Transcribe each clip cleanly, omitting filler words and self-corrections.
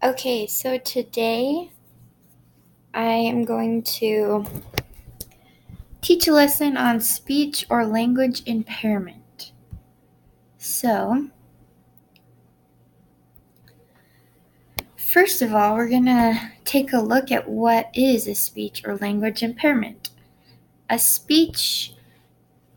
Okay, so today I am going to teach a lesson on speech or language impairment. So, first of all, we're going to take a look at what is a speech or language impairment. A speech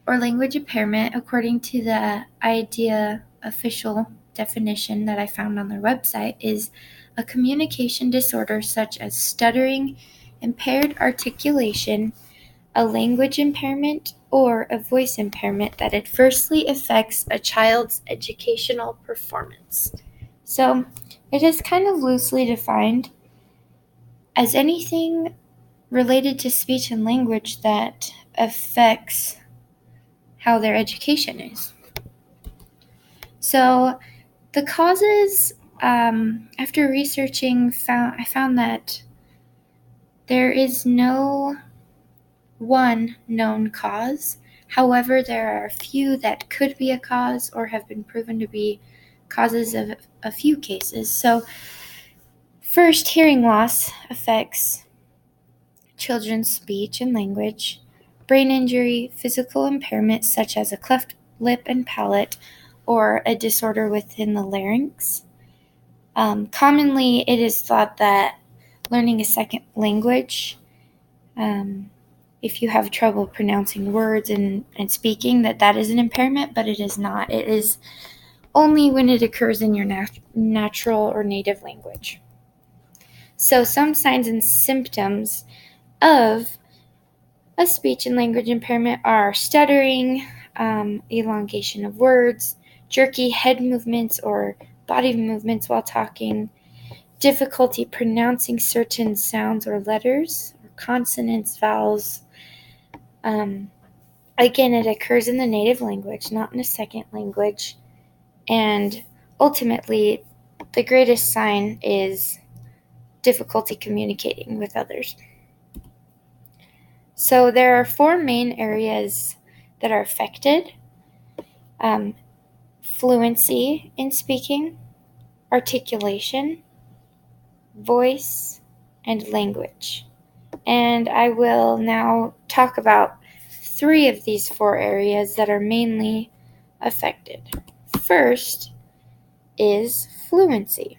or language impairment, according to the IDEA official definition that I found on their website, is a communication disorder such as stuttering, impaired articulation, a language impairment, or a voice impairment that adversely affects a child's educational performance. So, it is kind of loosely defined as anything related to speech and language that affects how their education is. So, the causes, after researching, I found that there is no one known cause. However, there are a few that could be a cause or have been proven to be causes of a few cases. So, first, hearing loss affects children's speech and language. Brain injury, physical impairment such as a cleft lip and palate, or a disorder within the larynx. Commonly, it is thought that learning a second language, if you have trouble pronouncing words and speaking, that is an impairment, but it is not. It is only when it occurs in your natural or native language. So some signs and symptoms of a speech and language impairment are stuttering, elongation of words, jerky head movements or body movements while talking, difficulty pronouncing certain sounds or letters, or consonants, vowels. Again, it occurs in the native language, not in a second language. And ultimately, the greatest sign is difficulty communicating with others. So there are 4 main areas that are affected: fluency in speaking, articulation, voice, and language. And I will now talk about 3 of these 4 areas that are mainly affected. First is fluency.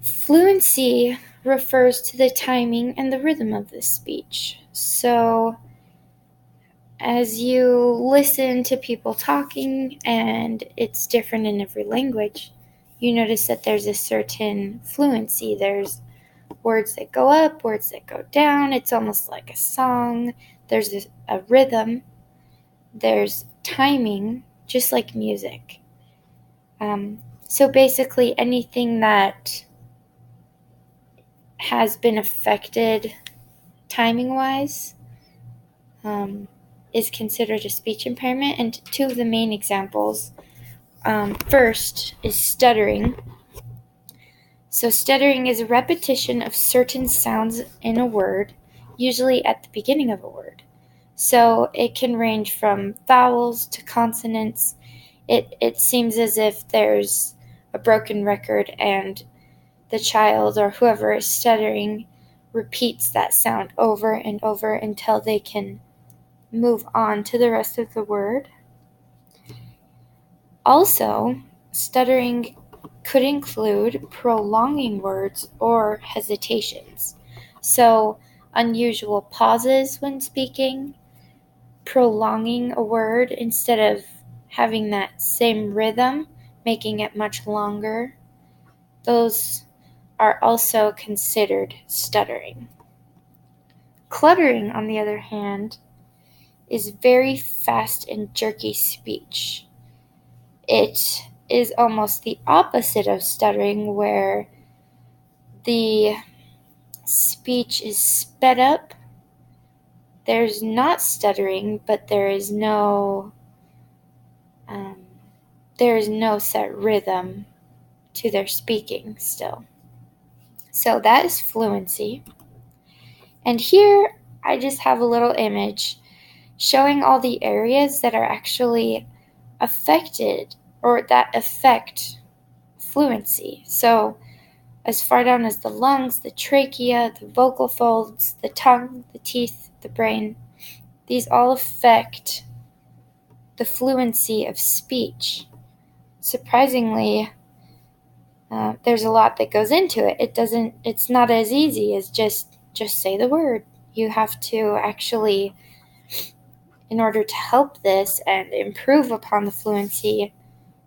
Fluency refers to the timing and the rhythm of the speech. So, as you listen to people talking, and it's different in every language, you notice that there's a certain fluency. There's words that go up, words that go down. It's almost like a song. There's a rhythm. There's timing, just like music. So basically, anything that has been affected timing-wise is considered a speech impairment. And 2 of the main examples, first is stuttering. So stuttering is a repetition of certain sounds in a word, usually at the beginning of a word. So it can range from vowels to consonants. It seems as if there's a broken record and the child or whoever is stuttering repeats that sound over and over until they can move on to the rest of the word. Also, stuttering could include prolonging words or hesitations. So, unusual pauses when speaking, prolonging a word instead of having that same rhythm, making it much longer. Those are also considered stuttering. Cluttering, on the other hand, is very fast and jerky speech. It is almost the opposite of stuttering, where the speech is sped up. There's not stuttering, but there is no set rhythm to their speaking still. So that is fluency. And here I just have a little image showing all the areas that are actually affected or that affect fluency. So as far down as the lungs, the trachea, the vocal folds, the tongue, the teeth, the brain, these all affect the fluency of speech. Surprisingly, there's a lot that goes into it. It's not as easy as just say the word. You have to actually, in order to help this and improve upon the fluency,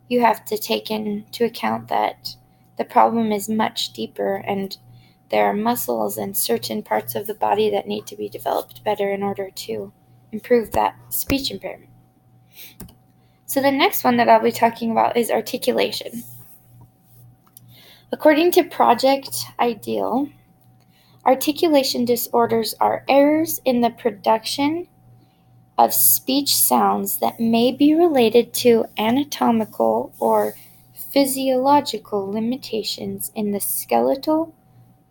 you have to take into account that the problem is much deeper, and there are muscles and certain parts of the body that need to be developed better in order to improve that speech impairment. So the next one that I'll be talking about is articulation. According to Project Ideal, articulation disorders are errors in the production of speech sounds that may be related to anatomical or physiological limitations in the skeletal,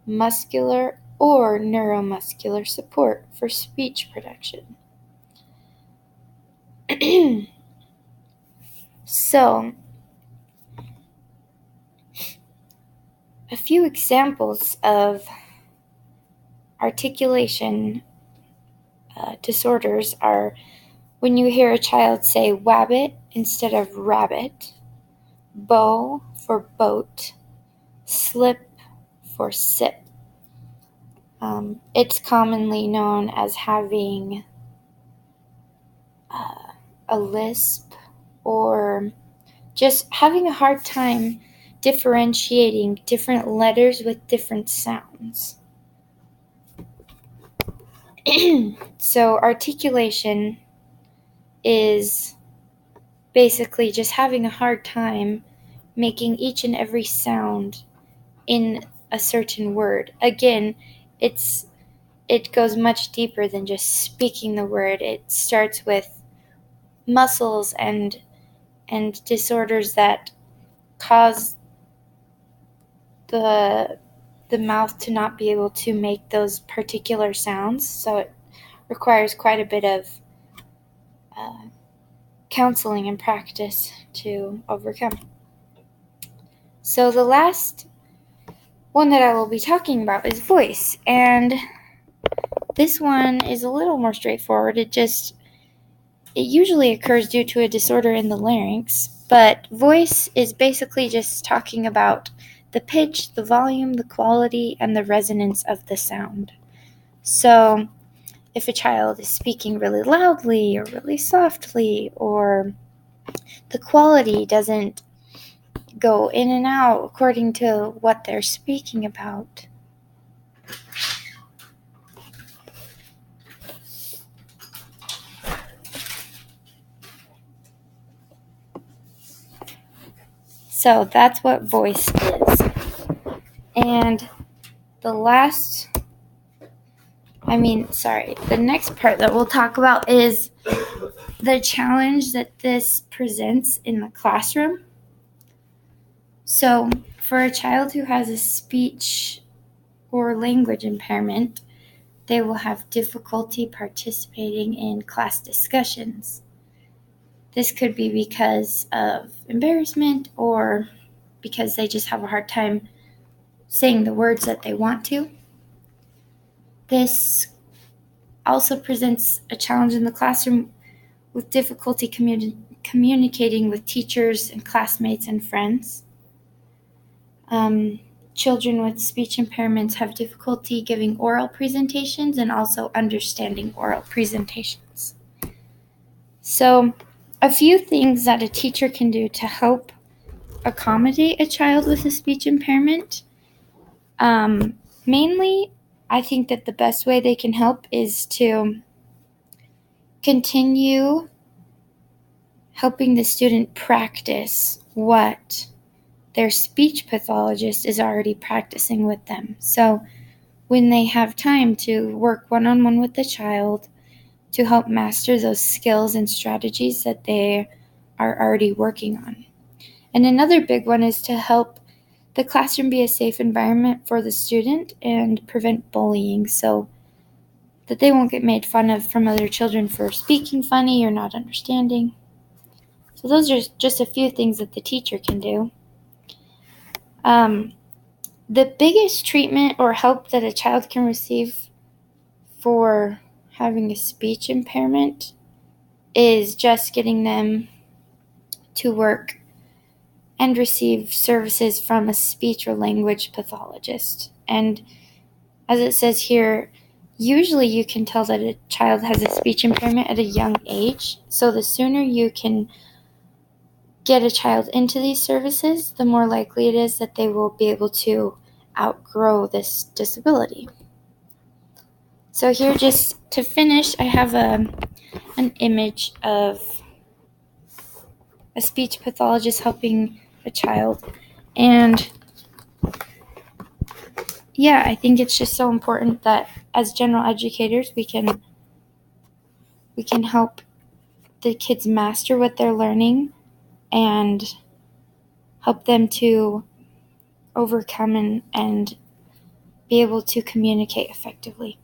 muscular, or neuromuscular support for speech production. So, a few examples of articulation disorders are when you hear a child say wabbit instead of rabbit, bow for boat, slip for sip. It's commonly known as having a lisp or just having a hard time differentiating different letters with different sounds. So articulation is basically just having a hard time making each and every sound in a certain word. Again, it goes much deeper than just speaking the word. It starts with muscles and disorders that cause the mouth to not be able to make those particular sounds. So it requires quite a bit of counseling and practice to overcome. So the last one that I will be talking about is voice, and this one is a little more straightforward. It usually occurs due to a disorder in the larynx, but voice is basically just talking about the pitch, the volume, the quality, and the resonance of the sound. So if a child is speaking really loudly or really softly, or the quality doesn't go in and out according to what they're speaking about. So that's what voice is. And the next part that we'll talk about is the challenge that this presents in the classroom. So for a child who has a speech or language impairment, they will have difficulty participating in class discussions. This could be because of embarrassment or because they just have a hard time saying the words that they want to. This also presents a challenge in the classroom with difficulty communicating with teachers and classmates and friends. Children with speech impairments have difficulty giving oral presentations and also understanding oral presentations. So, a few things that a teacher can do to help accommodate a child with a speech impairment. Mainly, I think that the best way they can help is to continue helping the student practice what their speech pathologist is already practicing with them. So when they have time to work one-on-one with the child to help master those skills and strategies that they are already working on. And another big one is to help the classroom be a safe environment for the student and prevent bullying so that they won't get made fun of from other children for speaking funny or not understanding. So those are just a few things that the teacher can do. The biggest treatment or help that a child can receive for having a speech impairment is just getting them to work and receive services from a speech or language pathologist. And as it says here, usually you can tell that a child has a speech impairment at a young age. So the sooner you can get a child into these services, the more likely it is that they will be able to outgrow this disability. So here, just to finish, I have an image of a speech pathologist helping a child. And yeah, I think it's just so important that as general educators, we can help the kids master what they're learning and help them to overcome and be able to communicate effectively.